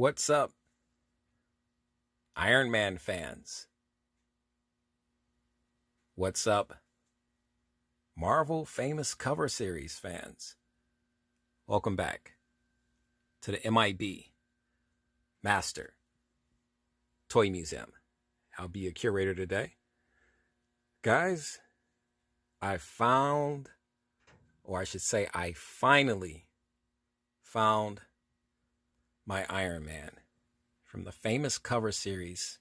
What's up, Iron Man fans? What's up, Marvel Famous Cover Series fans? Welcome back to the M.I.B. Master Toy Museum. I'll be your curator today. Guys, I found, or I should say I finally found my Iron Man from the famous cover series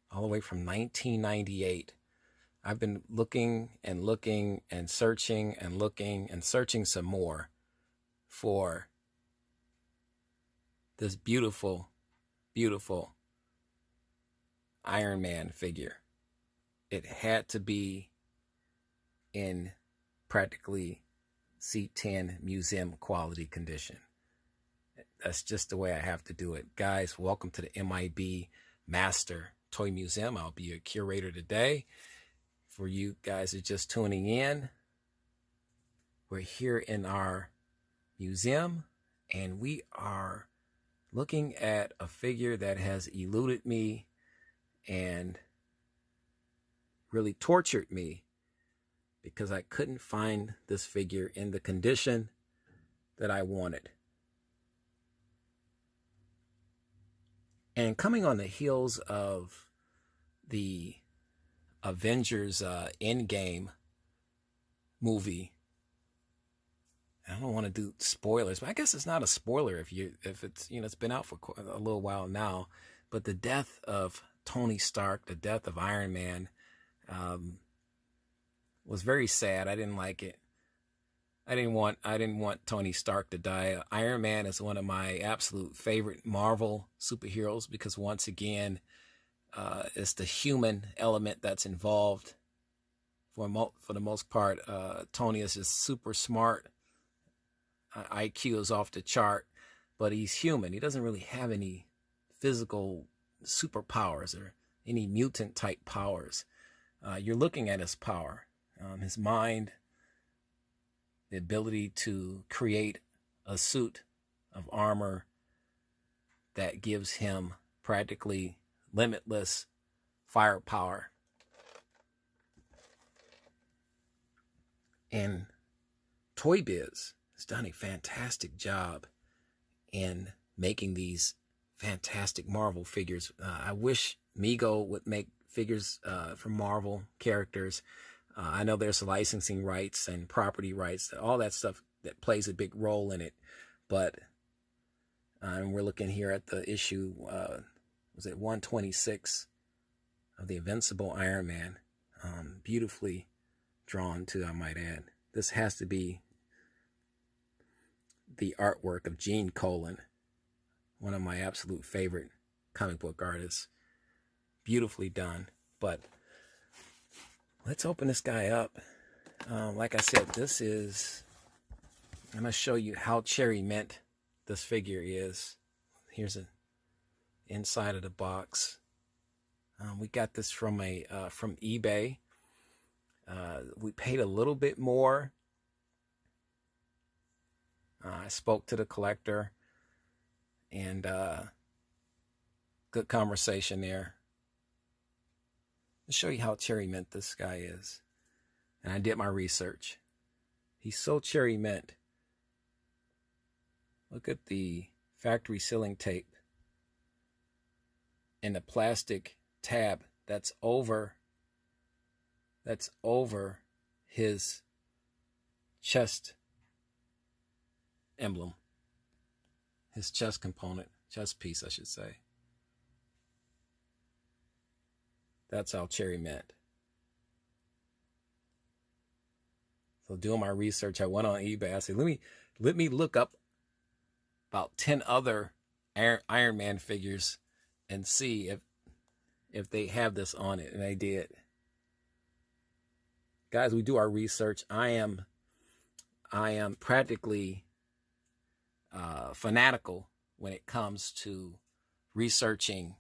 all the way from 1998. I've been looking and looking and searching and looking and searching some more for this beautiful, beautiful Iron Man figure. It had to be in practically C10 museum quality condition. That's just the way I have to do it. Guys, welcome to the M.I.B. Master Toy Museum. I'll be your curator today. For you guys who are just tuning in, we're here in our museum and we are looking at a figure that has eluded me and really tortured me because I couldn't find this figure in the condition that I wanted. And coming on the heels of the Avengers Endgame movie, I don't want to do spoilers, but I guess it's not a spoiler if it's it's been out for a little while now. But the death of Tony Stark, the death of Iron Man, was very sad. I didn't like it. I didn't want Tony Stark to die. Iron Man is one of my absolute favorite Marvel superheroes because once again, it's the human element that's involved. For the most part, Tony is just super smart. IQ is off the chart, but he's human. He doesn't really have any physical superpowers or any mutant type powers. You're looking at his power, his mind, the ability to create a suit of armor that gives him practically limitless firepower. And Toy Biz has done a fantastic job in making these fantastic Marvel figures. I wish M.I.B would make figures from Marvel characters. I know there's licensing rights and property rights, all that stuff that plays a big role in it. But and we're looking here at the issue, was it 126 of the Invincible Iron Man? Beautifully drawn too, I might add. This has to be the artwork of Gene Colan, one of my absolute favorite comic book artists. Beautifully done. But let's open this guy up. Like I said, I'm going to show you how cherry mint this figure is. Here's an inside of the box. We got this from from eBay. We paid a little bit more. I spoke to the collector and good conversation there. Let's show you how cherry mint this guy is. And I did my research. He's so cherry mint. Look at the factory sealing tape and the plastic tab that's over his chest emblem, his chest component, chest piece, I should say. That's how cherry mint. So doing my research, I went on eBay. I said, let me look up about 10 other Iron Man figures and see if they have this on it, and they did. Guys, we do our research. I am practically fanatical when it comes to researching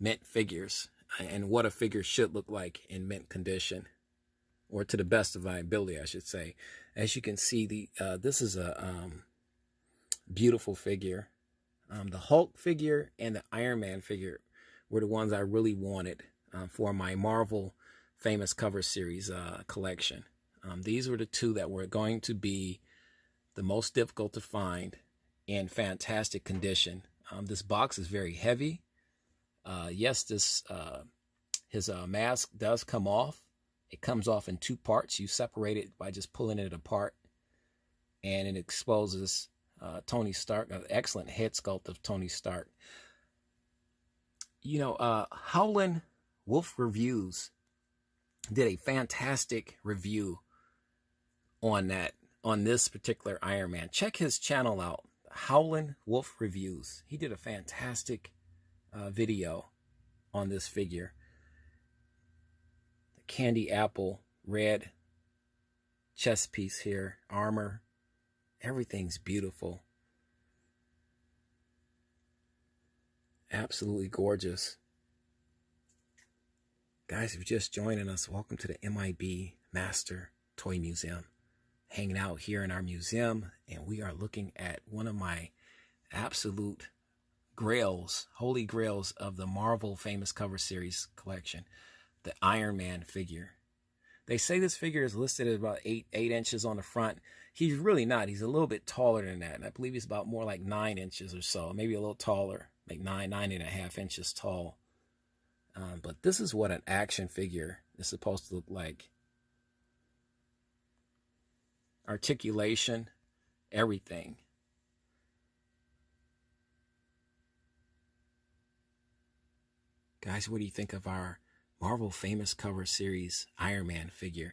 mint figures and what a figure should look like in mint condition, or to the best of my ability, I should say. As you can see, this is a beautiful figure. The Hulk figure and the Iron Man figure were the ones I really wanted for my Marvel Famous Cover Series collection. These were the two that were going to be the most difficult to find in fantastic condition. This box is very heavy. Yes, his mask does come off. It comes off in two parts. You separate it by just pulling it apart, and it exposes Tony Stark, an excellent head sculpt of Tony Stark. You know, Howlin' Wolf Reviews did a fantastic review on this particular Iron Man. Check his channel out, Howlin' Wolf Reviews. He did a fantastic video on this figure. The candy apple red chest piece here, armor, everything's beautiful. Absolutely gorgeous. Guys, if you're just joining us, welcome to the M.I.B. Master Toy Museum. Hanging out here in our museum, and we are looking at one of my absolute grails, holy grails of the Marvel Famous Cover Series collection, the Iron Man figure. They say this figure is listed at about 8 inches on the front. He's really not. He's a little bit taller than that, and I believe he's about more like 9 inches or so, maybe a little taller, like 9.5 inches tall. But this is what an action figure is supposed to look like. Articulation, everything. Guys, what do you think of our Marvel Famous Cover Series Iron Man figure?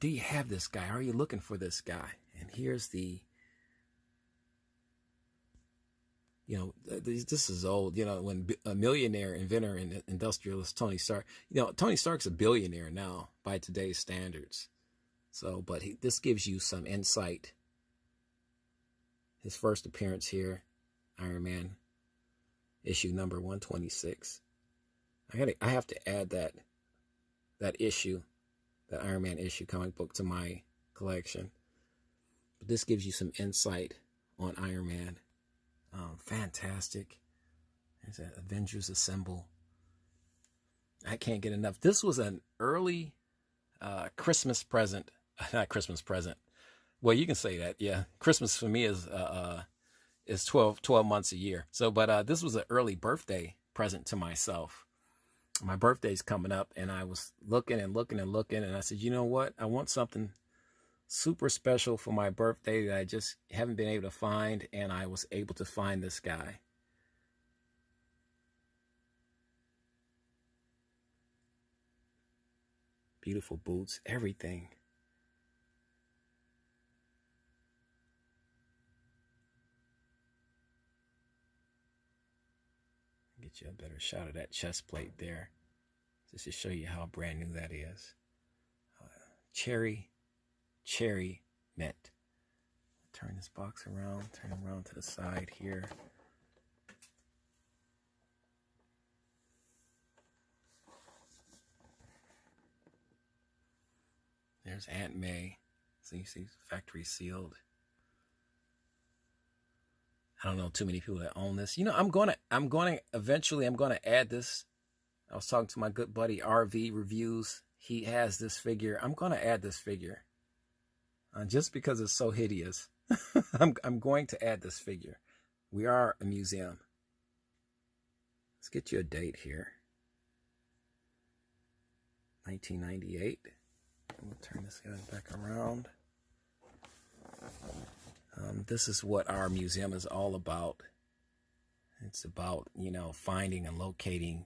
Do you have this guy? Are you looking for this guy? And here's the, you know, this is old. You know, when a millionaire, inventor, and industrialist Tony Stark, you know, Tony Stark's a billionaire now by today's standards. So, but this gives you some insight. His first appearance here, Iron Man, issue number 126. I have to add that issue, that Iron Man issue comic book to my collection. But this gives you some insight on Iron Man. Fantastic. There's an Avengers Assemble. I can't get enough. This was an early Christmas present. Not Christmas present. Well, you can say that. Yeah, Christmas for me is 12 months a year. So, but this was an early birthday present to myself. My birthday's coming up, and I was looking and looking and looking, and I said, you know what? I want something super special for my birthday that I just haven't been able to find, and I was able to find this guy. Beautiful boots, everything. Get you a better shot of that chest plate there, just to show you how brand new that is. Cherry mint. Turn this box around, turn it around to the side here. There's Aunt May. So you see factory sealed. I don't know too many people that own this. You know, I'm gonna eventually add this. I was talking to my good buddy RV Reviews. He has this figure. I'm gonna add this figure. Just because it's so hideous. I'm going to add this figure. We are a museum. Let's get you a date here. 1998. We'll turn this guy back around. This is what our museum is all about. It's about, you know, finding and locating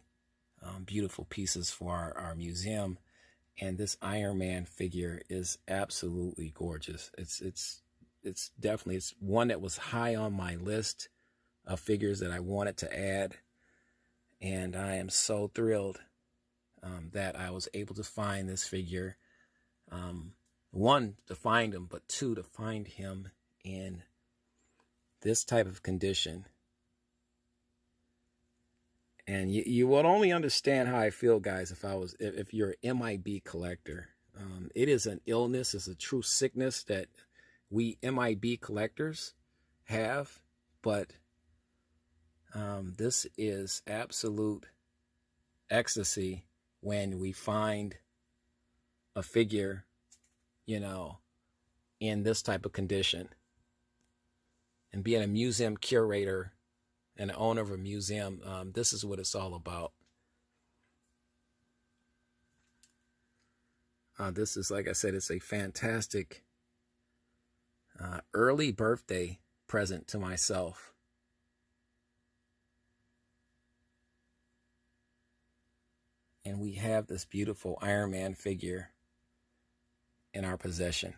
beautiful pieces for our museum. And this Iron Man figure is absolutely gorgeous. It's definitely, it's one that was high on my list of figures that I wanted to add. And I am so thrilled that I was able to find this figure. One, to find him, but two, to find him in this type of condition. And you would only understand how I feel, guys, if you're an M.I.B. collector. It is an illness, it's a true sickness that we M.I.B. collectors have, but This is absolute ecstasy when we find a figure, you know, in this type of condition. And being a museum curator and the owner of a museum, this is what it's all about. This is, like I said, it's a fantastic early birthday present to myself. And we have this beautiful Iron Man figure in our possession.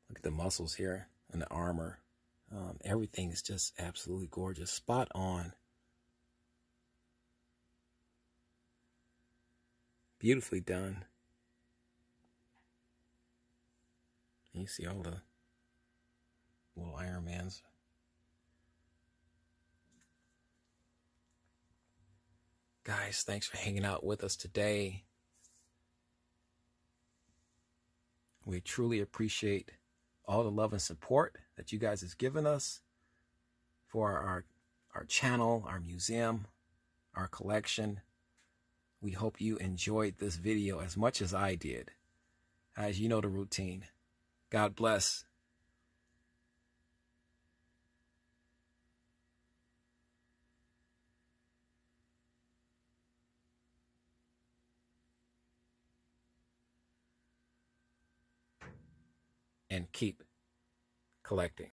Look at the muscles here and the armor. Everything is just absolutely gorgeous, spot on. Beautifully done. And you see all the little Iron Mans. Guys, thanks for hanging out with us today. We truly appreciate all the love and support that you guys have given us for our channel, our museum, our collection. We hope you enjoyed this video as much as I did. As you know the routine. God bless. And keep collecting.